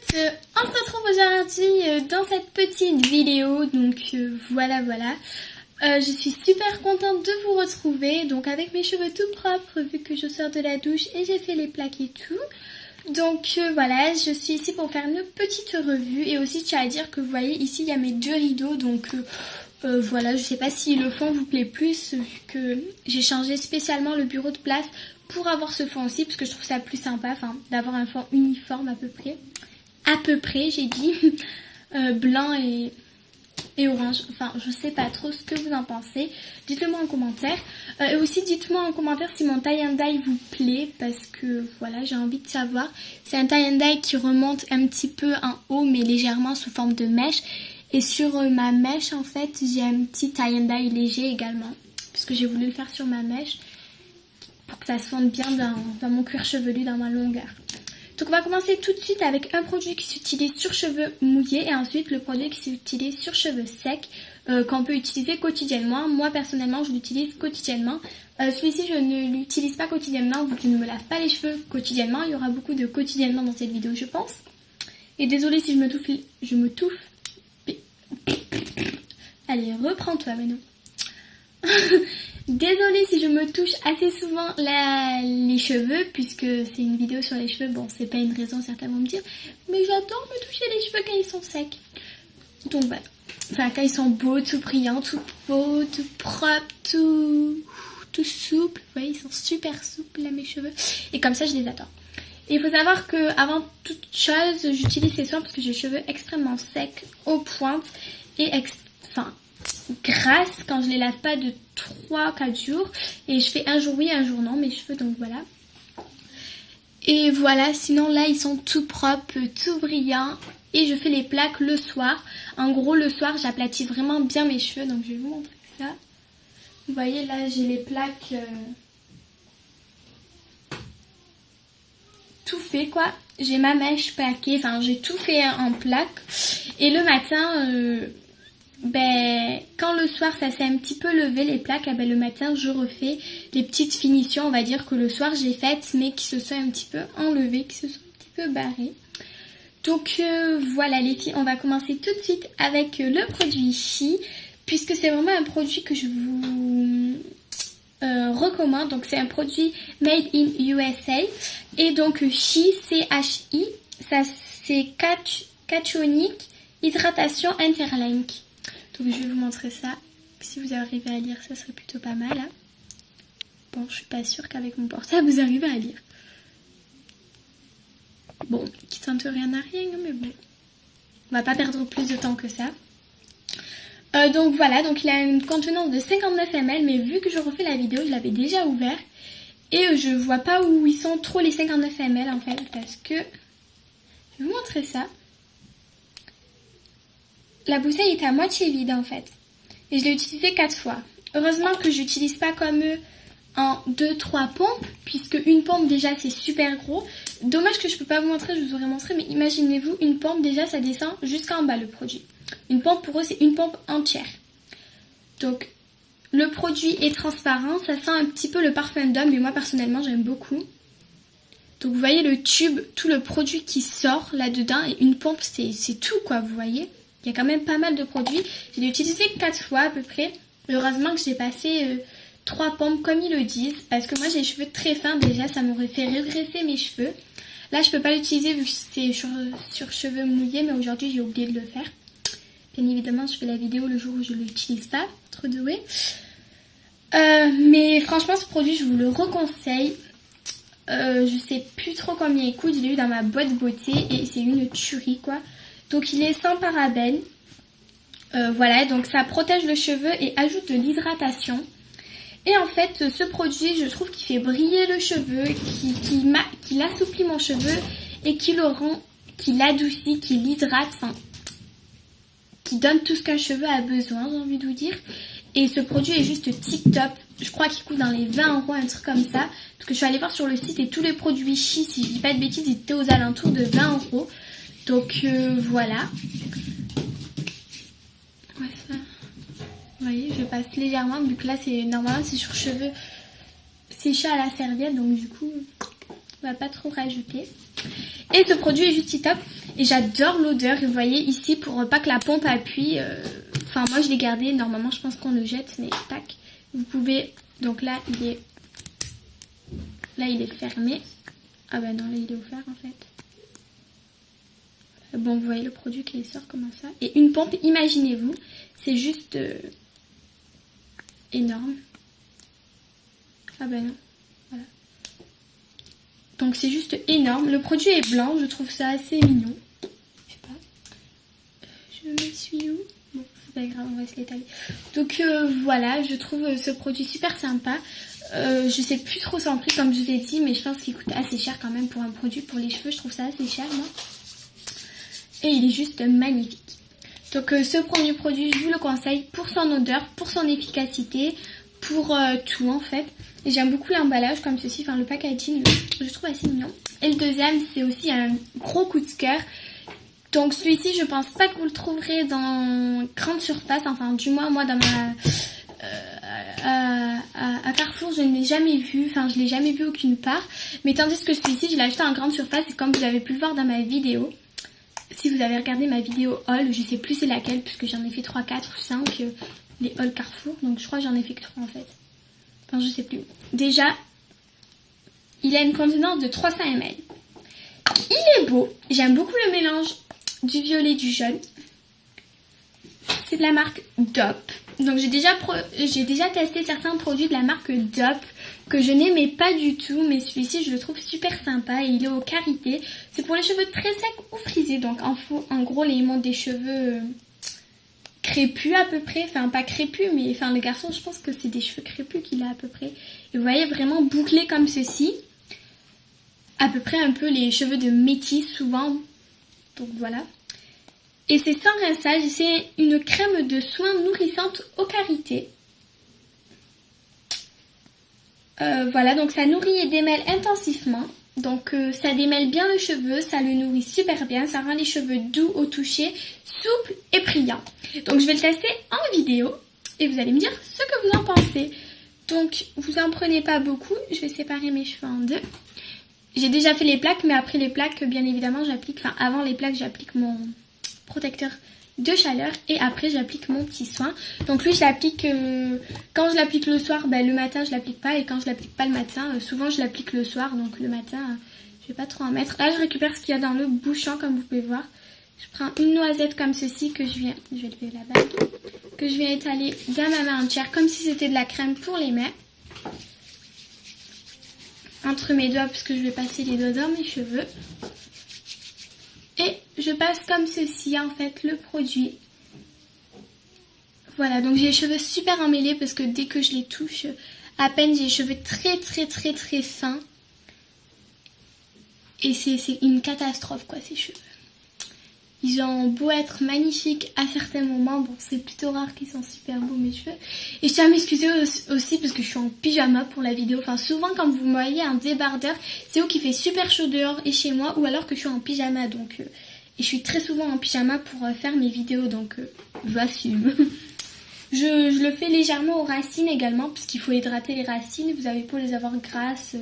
On se retrouve aujourd'hui dans cette petite vidéo, donc voilà. Je suis super contente de vous retrouver, donc avec mes cheveux tout propres vu que je sors de la douche et j'ai fait les plaques et tout. Donc voilà, je suis ici pour faire une petite revue et aussi je tiens à dire que vous voyez ici il y a mes deux rideaux, donc voilà, je sais pas si le fond vous plaît plus vu que j'ai changé spécialement le bureau de place pour avoir ce fond aussi parce que je trouve ça plus sympa, enfin d'avoir un fond uniforme à peu près j'ai dit, blanc et orange. Enfin, je sais pas trop ce que vous en pensez. Dites-le moi en commentaire. Et aussi, dites-moi en commentaire si mon tie and dye vous plaît. Parce que, voilà, j'ai envie de savoir. C'est un tie and dye qui remonte un petit peu en haut, mais légèrement sous forme de mèche. Et sur ma mèche, en fait, j'ai un petit tie and dye léger également. Parce que j'ai voulu le faire sur ma mèche. Pour que ça se fonde bien dans mon cuir chevelu, dans ma longueur. Donc on va commencer tout de suite avec un produit qui s'utilise sur cheveux mouillés et ensuite le produit qui s'utilise sur cheveux secs qu'on peut utiliser quotidiennement. Moi personnellement je l'utilise quotidiennement. Celui-ci je ne l'utilise pas quotidiennement vu que je ne me lave pas les cheveux quotidiennement. Il y aura beaucoup de quotidiennement dans cette vidéo je pense. Et désolée si je me touffe. Allez reprends-toi maintenant. Désolée si je me touche assez souvent les cheveux, puisque c'est une vidéo sur les cheveux. Bon, c'est pas une raison, certains vont me dire, mais j'adore me toucher les cheveux quand ils sont secs. Donc voilà. Enfin, quand ils sont beaux, tout brillants, tout beaux, tout propres, tout souples. Vous voyez, ils sont super souples là, mes cheveux. Et comme ça, je les adore. Et il faut savoir que avant toute chose, j'utilise ces soins parce que j'ai les cheveux extrêmement secs, aux pointes et grasse quand je les lave pas de 3-4 jours et je fais un jour oui un jour non mes cheveux, donc voilà. Et voilà, sinon là ils sont tout propres, tout brillants et je fais les plaques le soir. En gros le soir j'aplatis vraiment bien mes cheveux, donc je vais vous montrer ça. Vous voyez là j'ai les plaques tout fait quoi. J'ai ma mèche plaquée, enfin j'ai tout fait en plaques et le matin quand le soir ça s'est un petit peu levé les plaques, le matin je refais les petites finitions, on va dire que le soir j'ai faites mais qui se sont un petit peu enlevées, qui se sont un petit peu barrées. Donc voilà les filles, on va commencer tout de suite avec le produit Chi, puisque c'est vraiment un produit que je vous recommande. Donc c'est un produit made in USA et donc Chi, C-H-I, ça c'est Cationic Hydratation Interlink. Donc je vais vous montrer ça. Si vous arrivez à lire, ça serait plutôt pas mal. Hein. Bon, je suis pas sûre qu'avec mon portable vous arrivez à lire. Bon, qui tente rien à rien, mais bon. On va pas perdre plus de temps que ça. Donc voilà, donc il a une contenance de 59 ml, mais vu que je refais la vidéo, je l'avais déjà ouvert. Et je vois pas où ils sont trop les 59 ml en fait, parce que... Je vais vous montrer ça. La bouteille est à moitié vide en fait. Et je l'ai utilisée 4 fois. Heureusement que j'utilise pas comme eux en 2-3 pompes. Puisque une pompe déjà c'est super gros. Dommage que je peux pas vous montrer, je vous aurais montré. Mais imaginez-vous, une pompe déjà ça descend jusqu'en bas le produit. Une pompe pour eux c'est une pompe entière. Donc le produit est transparent. Ça sent un petit peu le parfum d'homme. Mais moi personnellement j'aime beaucoup. Donc vous voyez le tube, tout le produit qui sort là-dedans. Et une pompe c'est tout quoi, vous voyez. Il y a quand même pas mal de produits. Je l'ai utilisé 4 fois à peu près. Heureusement que j'ai passé 3 pompes comme ils le disent. Parce que moi j'ai les cheveux très fins déjà. Ça m'aurait fait régresser mes cheveux. Là je peux pas l'utiliser vu que c'est sur cheveux mouillés. Mais aujourd'hui j'ai oublié de le faire. Bien évidemment je fais la vidéo le jour où je l'utilise pas. Trop douée. Mais franchement ce produit je vous le reconseille. Je sais plus trop combien il coûte. Je l'ai eu dans ma boîte beauté. Et c'est une tuerie quoi. Donc il est sans parabènes, voilà, donc ça protège le cheveu et ajoute de l'hydratation. Et en fait, ce produit, je trouve qu'il fait briller le cheveu, qu'il assouplit mon cheveu et qui le rend, qui l'adoucit, qui l'hydrate, enfin, qui donne tout ce qu'un cheveu a besoin, j'ai envie de vous dire. Et ce produit est juste tip top. Je crois qu'il coûte dans les 20 €, un truc comme ça. Parce que je suis allée voir sur le site et tous les produits Chi, si je dis pas de bêtises, ils étaient aux alentours de 20 €. Donc voilà. Vous voyez, je passe légèrement vu que là normalement c'est sur cheveux séchés à la serviette, donc du coup on va pas trop rajouter. Et ce produit est juste top. Et j'adore l'odeur. Vous voyez ici, pour pas que la pompe appuie. Enfin, moi je l'ai gardé. Normalement, je pense qu'on le jette, mais tac. Vous pouvez... Donc là, il est fermé. Ah bah non, là, il est ouvert en fait. Bon, vous voyez le produit qui sort comme ça. Et une pompe, imaginez-vous, c'est juste énorme. Ah bah non, voilà. Donc c'est juste énorme. Le produit est blanc, je trouve ça assez mignon. Je sais pas. Je me suis où? Bon, c'est pas grave, on va se l'étaler. Donc voilà, je trouve ce produit super sympa. Je sais plus trop son prix comme je vous ai dit, mais je pense qu'il coûte assez cher quand même pour un produit pour les cheveux. Je trouve ça assez cher, moi. Et il est juste magnifique. Donc ce premier produit, je vous le conseille pour son odeur, pour son efficacité, pour tout en fait. Et j'aime beaucoup l'emballage comme ceci, enfin le packaging, je trouve assez mignon. Et le deuxième, c'est aussi un gros coup de cœur. Donc celui-ci, je pense pas que vous le trouverez dans grande surface, enfin du moins moi dans ma... à Carrefour, je ne l'ai jamais vu, enfin je l'ai jamais vu aucune part. Mais tandis que celui-ci, je l'ai acheté en grande surface et comme vous avez pu le voir dans ma vidéo, si vous avez regardé ma vidéo haul, je sais plus c'est laquelle puisque j'en ai fait 3, 4 ou 5 les haul Carrefour. Donc je crois que j'en ai fait que 3 en fait. Enfin je sais plus. Déjà, il a une contenance de 300 ml. Il est beau. J'aime beaucoup le mélange du violet et du jaune. C'est de la marque DOP. Donc j'ai déjà testé certains produits de la marque DOP que je n'aimais pas du tout, mais celui-ci je le trouve super sympa et il est au karité. C'est pour les cheveux très secs ou frisés, donc en gros les montent des cheveux crépus à peu près, enfin pas crépus, mais enfin le garçon je pense que c'est des cheveux crépus qu'il a à peu près. Et vous voyez vraiment bouclés comme ceci, à peu près un peu les cheveux de métis souvent, donc voilà. Et c'est sans rinçage, c'est une crème de soins nourrissante au karité. Voilà, donc ça nourrit et démêle intensivement. Donc ça démêle bien le cheveu, ça le nourrit super bien, ça rend les cheveux doux au toucher, souples et brillants. Donc je vais le tester en vidéo et vous allez me dire ce que vous en pensez. Donc vous en prenez pas beaucoup, je vais séparer mes cheveux en deux. J'ai déjà fait les plaques, mais après les plaques, bien évidemment, avant les plaques, j'applique mon protecteur de chaleur et après j'applique mon petit soin. Donc lui je l'applique quand je l'applique le soir, le matin je l'applique pas, et quand je l'applique pas le matin, souvent je l'applique le soir, donc le matin je vais pas trop en mettre. Là je récupère ce qu'il y a dans le bouchon comme vous pouvez voir. Je prends une noisette comme ceci que je vais lever la bague, que je vais étaler dans ma main entière comme si c'était de la crème pour les mains. Entre mes doigts parce que je vais passer les doigts dans mes cheveux. Et je passe comme ceci en fait le produit. Voilà, donc j'ai les cheveux super emmêlés parce que dès que je les touche, à peine j'ai les cheveux très fins. Et c'est une catastrophe quoi ces cheveux. Ils ont beau être magnifiques à certains moments, bon c'est plutôt rare qu'ils sont super beaux mes cheveux. Et je tiens à m'excuser aussi parce que je suis en pyjama pour la vidéo. Enfin souvent quand vous me voyez en débardeur, c'est où qu'il fait super chaud dehors et chez moi, ou alors que je suis en pyjama. Donc et je suis très souvent en pyjama pour faire mes vidéos, donc j'assume. Je le fais légèrement aux racines également parce qu'il faut hydrater les racines. Vous avez beau les avoir grasses,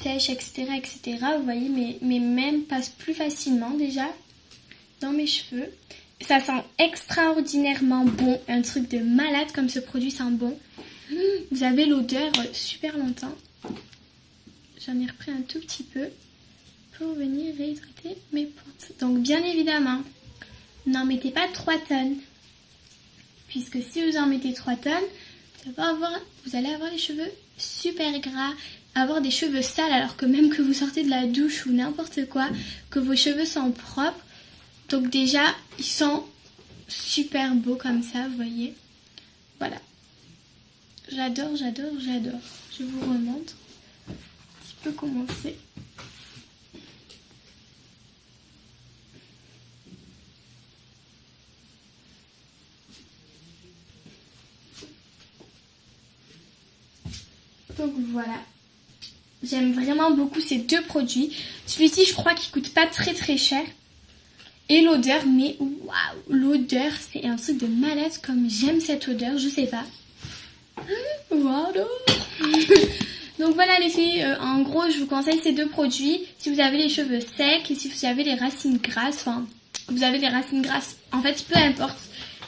sèches, etc. Vous voyez mes mains passent plus facilement déjà dans mes cheveux. Ça sent extraordinairement bon, un truc de malade comme ce produit sent bon. Vous avez l'odeur super longtemps. J'en ai repris un tout petit peu pour venir réhydrater mes pointes. Donc bien évidemment, n'en mettez pas 3 tonnes. Puisque si vous en mettez 3 tonnes, vous allez avoir les cheveux super gras, avoir des cheveux sales alors que même que vous sortez de la douche ou n'importe quoi, que vos cheveux sont propres. Donc déjà, ils sont super beaux comme ça, vous voyez. Voilà. J'adore. Je vous remontre. Je peux commencer. Donc voilà. J'aime vraiment beaucoup ces deux produits. Celui-ci, je crois qu'il coûte pas très cher. Et l'odeur, mais waouh, l'odeur, c'est un truc de malade comme j'aime cette odeur, je sais pas. Voilà. Donc voilà les filles, en gros je vous conseille ces deux produits si vous avez les cheveux secs et si vous avez les racines grasses, enfin vous avez des racines grasses. En fait, peu importe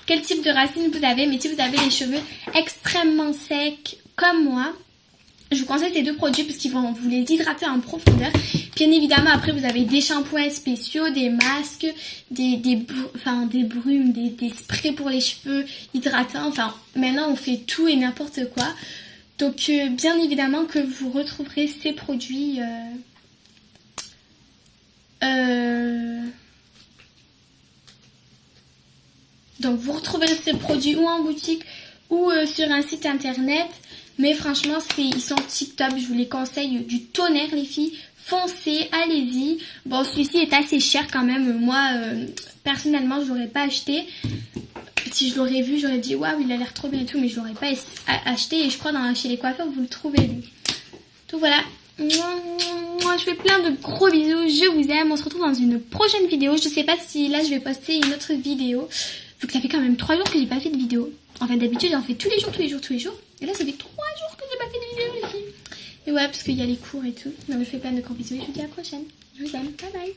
quel type de racines vous avez, mais si vous avez les cheveux extrêmement secs comme moi, je vous conseille ces deux produits parce qu'ils vont vous les hydrater en profondeur. Bien évidemment, après, vous avez des shampoings spéciaux, des masques, des brumes, des sprays pour les cheveux hydratants. Enfin, maintenant, on fait tout et n'importe quoi. Donc, bien évidemment que vous retrouverez ces produits... Donc, vous retrouverez ces produits ou en boutique ou sur un site internet. Mais franchement, ils sont tip top. Je vous les conseille du tonnerre, les filles. Foncez, allez-y. Bon, celui-ci est assez cher quand même. Moi, personnellement, je l'aurais pas acheté. Si je l'aurais vu, j'aurais dit waouh, il a l'air trop bien et tout. Mais je l'aurais pas acheté. Et je crois chez les coiffeurs, vous le trouvez lui. Donc voilà. Moi, je fais plein de gros bisous. Je vous aime. On se retrouve dans une prochaine vidéo. Je sais pas si là, je vais poster une autre vidéo. Vu que ça fait quand même 3 jours que j'ai pas fait de vidéo. Enfin, d'habitude, j'en fais tous les jours. Et là, ça fait 3 jours que j'ai pas fait de vidéo, les filles. Et ouais, parce qu'il y a les cours et tout. Donc, je fais plein de gros bisous et je vous dis à la prochaine. Je vous aime. Bye bye.